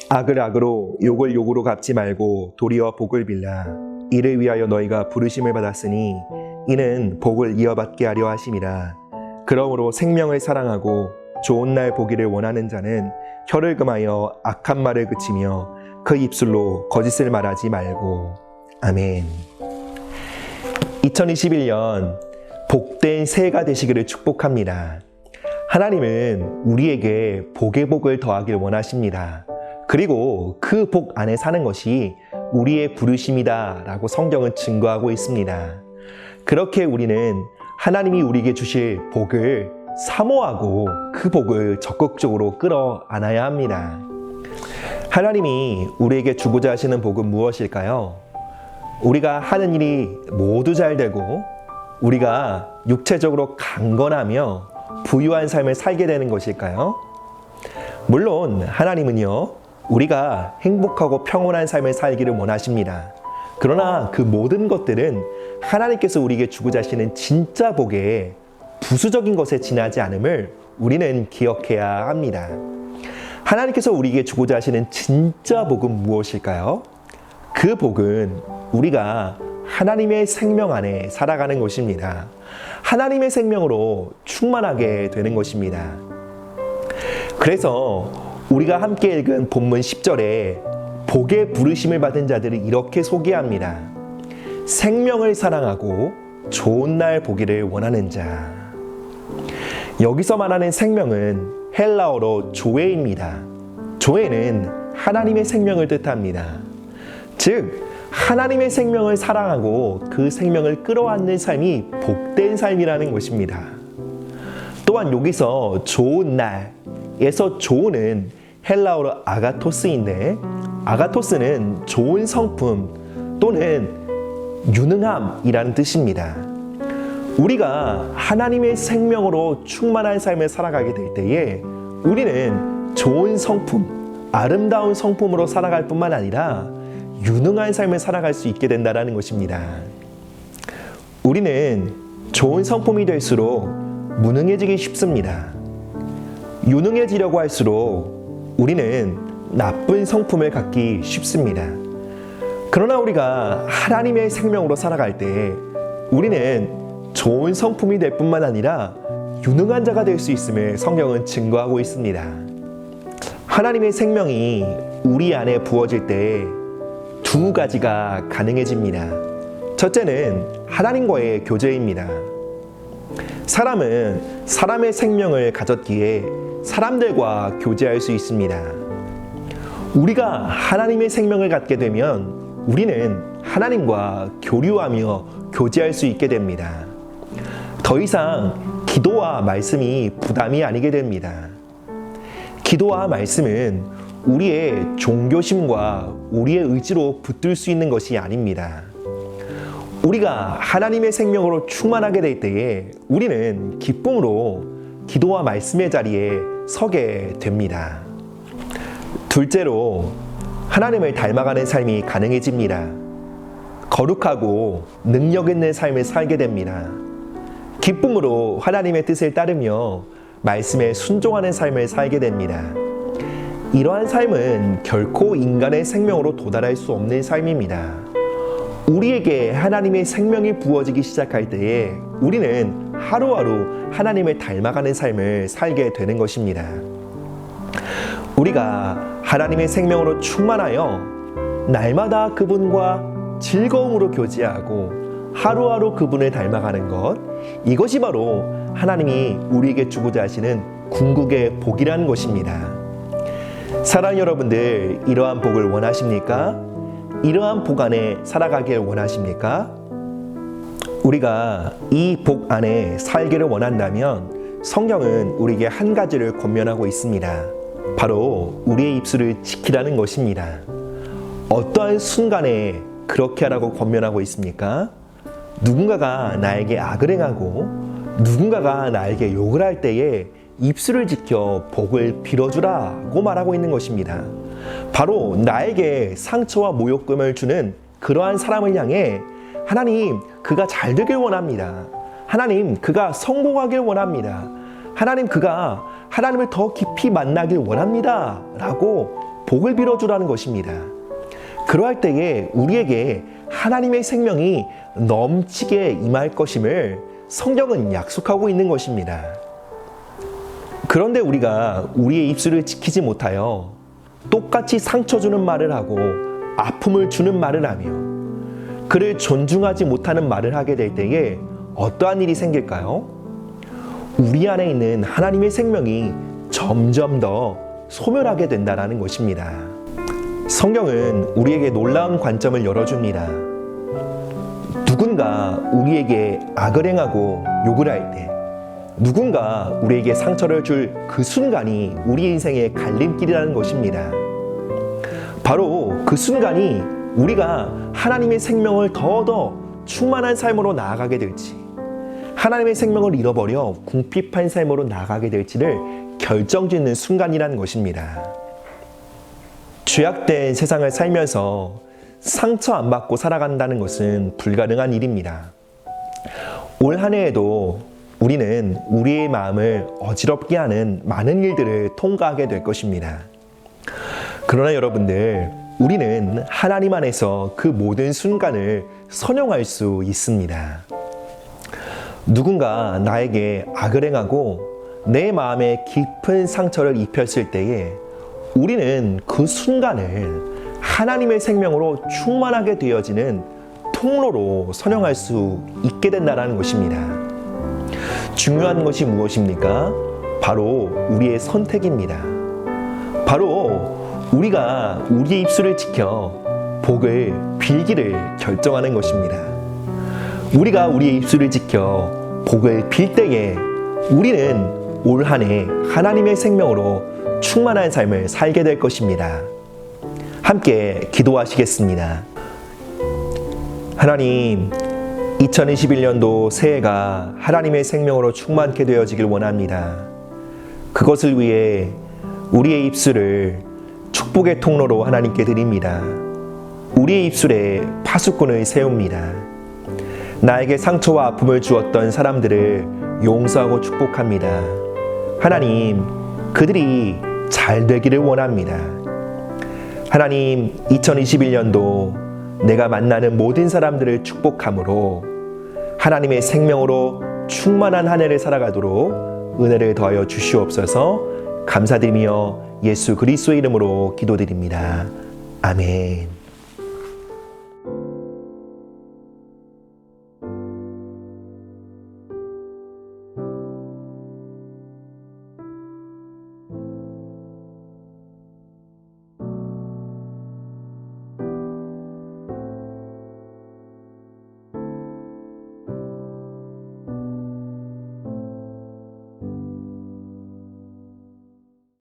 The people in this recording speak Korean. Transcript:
악을 악으로 욕을 욕으로 갚지 말고 도리어 복을 빌라. 이를 위하여 너희가 부르심을 받았으니 이는 복을 이어받게 하려 하심이라. 그러므로 생명을 사랑하고 좋은 날 보기를 원하는 자는 혀를 금하여 악한 말을 그치며 그 입술로 거짓을 말하지 말고. 아멘. 2021년 복된 새해가 되시기를 축복합니다. 하나님은 우리에게 복의 복을 더하길 원하십니다. 그리고 그 복 안에 사는 것이 우리의 부르심이다 라고 성경은 증거하고 있습니다. 그렇게 우리는 하나님이 우리에게 주실 복을 사모하고 그 복을 적극적으로 끌어안아야 합니다. 하나님이 우리에게 주고자 하시는 복은 무엇일까요? 우리가 하는 일이 모두 잘 되고 우리가 육체적으로 강건하며 부유한 삶을 살게 되는 것일까요? 물론 하나님은요, 우리가 행복하고 평온한 삶을 살기를 원하십니다. 그러나 그 모든 것들은 하나님께서 우리에게 주고자 하시는 진짜 복에 부수적인 것에 지나지 않음을 우리는 기억해야 합니다. 하나님께서 우리에게 주고자 하시는 진짜 복은 무엇일까요? 그 복은 우리가 하나님의 생명 안에 살아가는 것입니다. 하나님의 생명으로 충만하게 되는 것입니다. 그래서 우리가 함께 읽은 본문 10절에 복의 부르심을 받은 자들을 이렇게 소개합니다. 생명을 사랑하고 좋은 날 보기를 원하는 자. 여기서 말하는 생명은 헬라어로 조에입니다. 조에는 하나님의 생명을 뜻합니다. 즉 하나님의 생명을 사랑하고 그 생명을 끌어안는 삶이 복된 삶이라는 것입니다. 또한 여기서 좋은 날에서 좋은은 헬라어로 아가토스인데, 아가토스는 좋은 성품 또는 유능함이라는 뜻입니다. 우리가 하나님의 생명으로 충만한 삶을 살아가게 될 때에 우리는 좋은 성품, 아름다운 성품으로 살아갈 뿐만 아니라 유능한 삶을 살아갈 수 있게 된다는 것입니다. 우리는 좋은 성품이 될수록 무능해지기 쉽습니다. 유능해지려고 할수록 우리는 나쁜 성품을 갖기 쉽습니다. 그러나 우리가 하나님의 생명으로 살아갈 때 우리는 좋은 성품이 될 뿐만 아니라 유능한 자가 될 수 있음을 성경은 증거하고 있습니다. 하나님의 생명이 우리 안에 부어질 때 두 가지가 가능해집니다. 첫째는 하나님과의 교제입니다. 사람은 사람의 생명을 가졌기에 사람들과 교제할 수 있습니다. 우리가 하나님의 생명을 갖게 되면 우리는 하나님과 교류하며 교제할 수 있게 됩니다. 더 이상 기도와 말씀이 부담이 아니게 됩니다. 기도와 말씀은 우리의 종교심과 우리의 의지로 붙들 수 있는 것이 아닙니다. 우리가 하나님의 생명으로 충만하게 될 때에 우리는 기쁨으로 기도와 말씀의 자리에 서게 됩니다. 둘째로 하나님을 닮아가는 삶이 가능해집니다. 거룩하고 능력 있는 삶을 살게 됩니다. 기쁨으로 하나님의 뜻을 따르며 말씀에 순종하는 삶을 살게 됩니다. 이러한 삶은 결코 인간의 생명으로 도달할 수 없는 삶입니다. 우리에게 하나님의 생명이 부어지기 시작할 때에 우리는 하루하루 하나님을 닮아가는 삶을 살게 되는 것입니다. 우리가 하나님의 생명으로 충만하여 날마다 그분과 즐거움으로 교제하고 하루하루 그분을 닮아가는 것, 이것이 바로 하나님이 우리에게 주고자 하시는 궁극의 복이라는 것입니다. 사랑하는 여러분들, 이러한 복을 원하십니까? 이러한 복 안에 살아가길 원하십니까? 우리가 이 복 안에 살기를 원한다면 성경은 우리에게 한 가지를 권면하고 있습니다. 바로 우리의 입술을 지키라는 것입니다. 어떠한 순간에 그렇게 하라고 권면하고 있습니까? 누군가가 나에게 악을 행하고 누군가가 나에게 욕을 할 때에 입술을 지켜 복을 빌어주라고 말하고 있는 것입니다. 바로 나에게 상처와 모욕감을 주는 그러한 사람을 향해 하나님, 그가 잘 되길 원합니다. 하나님, 그가 성공하길 원합니다. 하나님, 그가 하나님을 더 깊이 만나길 원합니다 라고 복을 빌어주라는 것입니다. 그러할 때에 우리에게 하나님의 생명이 넘치게 임할 것임을 성경은 약속하고 있는 것입니다. 그런데 우리가 우리의 입술을 지키지 못하여 똑같이 상처 주는 말을 하고 아픔을 주는 말을 하며 그를 존중하지 못하는 말을 하게 될 때에 어떠한 일이 생길까요? 우리 안에 있는 하나님의 생명이 점점 더 소멸하게 된다는 것입니다. 성경은 우리에게 놀라운 관점을 열어줍니다. 누군가 우리에게 악을 행하고 욕을 할 때, 누군가 우리에게 상처를 줄 그 순간이 우리 인생의 갈림길이라는 것입니다. 바로 그 순간이 우리가 하나님의 생명을 더더 충만한 삶으로 나아가게 될지, 하나님의 생명을 잃어버려 궁핍한 삶으로 나아가게 될지를 결정짓는 순간이라는 것입니다. 죄악된 세상을 살면서 상처 안 받고 살아간다는 것은 불가능한 일입니다. 올 한 해에도 우리는 우리의 마음을 어지럽게 하는 많은 일들을 통과하게 될 것입니다. 그러나 여러분들, 우리는 하나님 안에서 그 모든 순간을 선용할 수 있습니다. 누군가 나에게 악을 행하고 내 마음에 깊은 상처를 입혔을 때에 우리는 그 순간을 하나님의 생명으로 충만하게 되어지는 통로로 선용할 수 있게 된다는 것입니다. 중요한 것이 무엇입니까? 바로 우리의 선택입니다. 바로 우리가 우리의 입술을 지켜 복을 빌기를 결정하는 것입니다. 우리가 우리의 입술을 지켜 복을 빌 때에 우리는 올 한 해 하나님의 생명으로 충만한 삶을 살게 될 것입니다. 함께 기도하시겠습니다. 하나님, 2021년도 새해가 하나님의 생명으로 충만케 되어지길 원합니다. 그것을 위해 우리의 입술을 축복의 통로로 하나님께 드립니다. 우리의 입술에 파수꾼을 세웁니다. 나에게 상처와 아픔을 주었던 사람들을 용서하고 축복합니다. 하나님, 그들이 잘 되기를 원합니다. 하나님, 2021년도 내가 만나는 모든 사람들을 축복함으로 하나님의 생명으로 충만한 한 해를 살아가도록 은혜를 더하여 주시옵소서. 감사드리며 예수 그리스도의 이름으로 기도드립니다. 아멘.